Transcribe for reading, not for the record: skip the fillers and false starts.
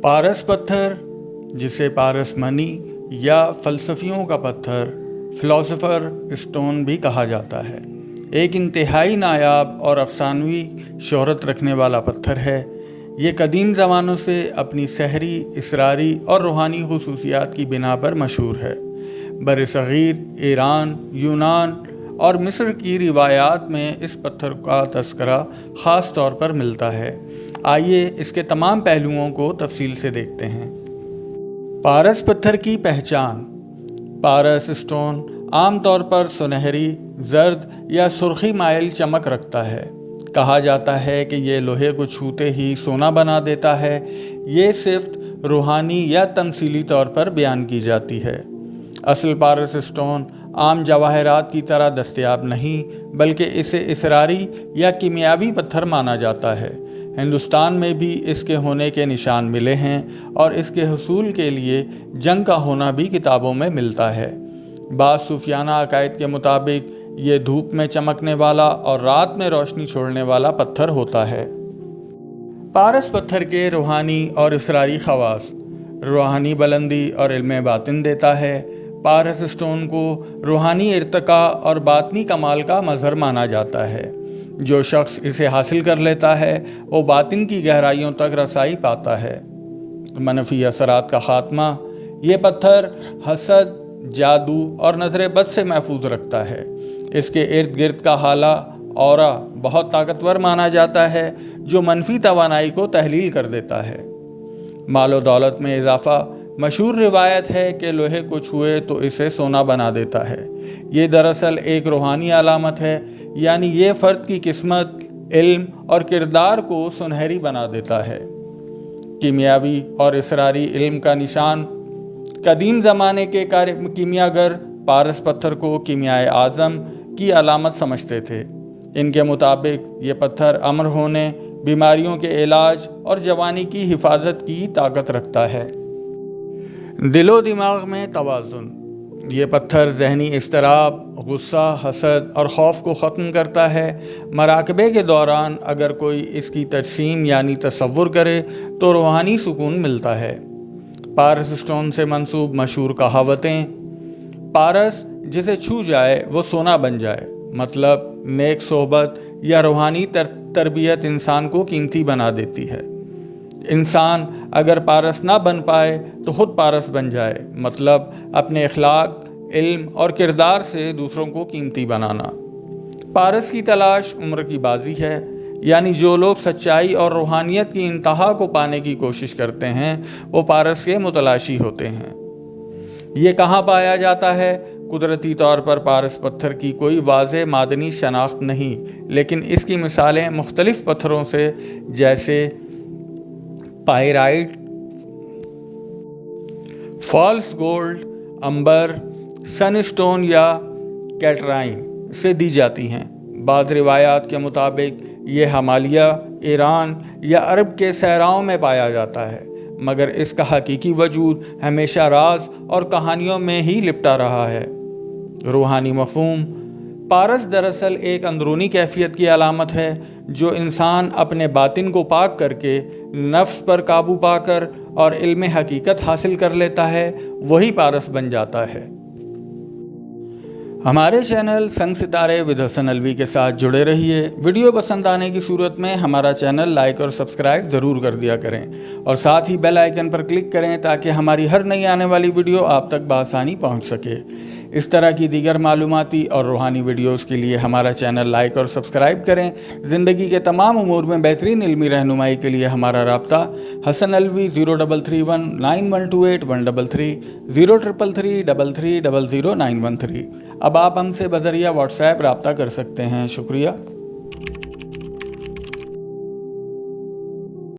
पारस पत्थर, जिसे पारस मनी या फलसफियों का पत्थर, फिलोसोफर स्टोन भी कहा जाता है, एक इंतहाई नायाब और अफसानवी शोहरत रखने वाला पत्थर है। ये कदीम ज़मानों से अपनी सहरी, इसरारी और रूहानी खुसूसियात की बिना पर मशहूर है। बरसगीर, ईरान, यूनान और मिस्र की रिवायात में इस पत्थर का तस्करा ख़ास तौर पर मिलता है। आइए इसके तमाम पहलुओं को तफसील से देखते हैं। पारस पत्थर की पहचान। पारस स्टोन आमतौर पर सुनहरी, जर्द या सुर्खी माइल चमक रखता है। कहा जाता है कि ये लोहे को छूते ही सोना बना देता है। ये सिर्फ रूहानी या तमसीली तौर पर बयान की जाती है। असल पारस स्टोन आम जवाहरात की तरह दस्तयाब नहीं, बल्कि इसे इसरारी या कीमियावी पत्थर माना जाता है। हिंदुस्तान में भी इसके होने के निशान मिले हैं और इसके हुसूल के लिए जंग का होना भी किताबों में मिलता है। बाज़ सूफियाना अकायद के मुताबिक ये धूप में चमकने वाला और रात में रोशनी छोड़ने वाला पत्थर होता है। पारस पत्थर के रूहानी और इसरारी खवास। रूहानी बुलंदी और इल्म बातिन देता है। पारस स्टोन को रूहानी इर्तिका और बातनी कमाल का मज़हर माना जाता है। जो शख्स इसे हासिल कर लेता है वो बातिन की गहराइयों तक रसाई पाता है। मनफी असरात का खात्मा। ये पत्थर हसद, जादू और नजर बद से महफूज रखता है। इसके इर्द गिर्द का हाला, औरा बहुत ताकतवर माना जाता है, जो मनफी तवानाई को तहलील कर देता है। मालो दौलत में इजाफा। मशहूर रिवायत है कि लोहे को छुए तो इसे सोना बना देता है। ये दरअसल एक रूहानी अलामत है, यानी ये फ़र्द की किस्मत, इल्म और किरदार को सुनहरी बना देता है। कीमियावी और इसरारी इल्म का निशान। कदीम ज़माने के कीमियागर पारस पत्थर को कीमियाए आज़म की अलामत समझते थे। इनके मुताबिक ये पत्थर अमर होने, बीमारियों के इलाज और जवानी की हिफाजत की ताकत रखता है। दिलो दिमाग में तवाज़ुन। ये पत्थर जहनी इज़्तिराब, गुस्सा, हसद और खौफ को ख़त्म करता है। मराकबे के दौरान अगर कोई इसकी तजसीम यानी तसव्वुर करे तो रूहानी सुकून मिलता है। पारस स्टोन से मंसूब मशहूर कहावतें। पारस जिसे छू जाए वो सोना बन जाए, मतलब नेक सोहबत या रूहानी तरबियत इंसान को कीमती बना देती है। इंसान अगर पारस ना बन पाए तो खुद पारस बन जाए, मतलब अपने अखलाक, इल्म और किरदार से दूसरों को कीमती बनाना। पारस की तलाश उम्र की बाजी है, यानी जो लोग सच्चाई और रूहानियत की इंतहा को पाने की कोशिश करते हैं वो पारस के मुतलाशी होते हैं। ये कहाँ पाया जाता है? कुदरती तौर पर पारस पत्थर की कोई वाज़ेह मादनी शनाख्त नहीं, लेकिन इसकी मिसालें मुख्तलिफ पत्थरों से, जैसे पायराइट, फॉल्स गोल्ड, अंबर, सनस्टोन या कैटराइन से दी जाती हैं। बाज़ रिवायात के मुताबिक ये हिमालय, ईरान या अरब के सहराओं में पाया जाता है, मगर इसका हकीकी वजूद हमेशा राज और कहानियों में ही लिपटा रहा है। रूहानी मफ़हूम। पारस दरअसल एक अंदरूनी कैफियत की अलामत है, जो इंसान अपने बातिन को पाक करके, नफ्स पर काबू पाकर और इल्म हकीकत हासिल कर लेता है, वही पारस बन जाता है। हमारे चैनल संग सितारे विद हसन अलवी के साथ जुड़े रहिए। वीडियो पसंद आने की सूरत में हमारा चैनल लाइक और सब्सक्राइब ज़रूर कर दिया करें और साथ ही बेल आइकन पर क्लिक करें ताकि हमारी हर नई आने वाली वीडियो आप तक बआसानी पहुंच सके। इस तरह की दीगर मालूमाती और रूहानी वीडियोस के लिए हमारा चैनल लाइक और सब्सक्राइब करें। ज़िंदगी के तमाम उमूर में बेहतरीन इल्मी रहनुमाई के लिए हमारा राब्ता हसन अलवी 0331 9128 133 0333 33 00913। अब आप हमसे बज़रिया व्हाट्सएप राब्ता कर सकते हैं। शुक्रिया।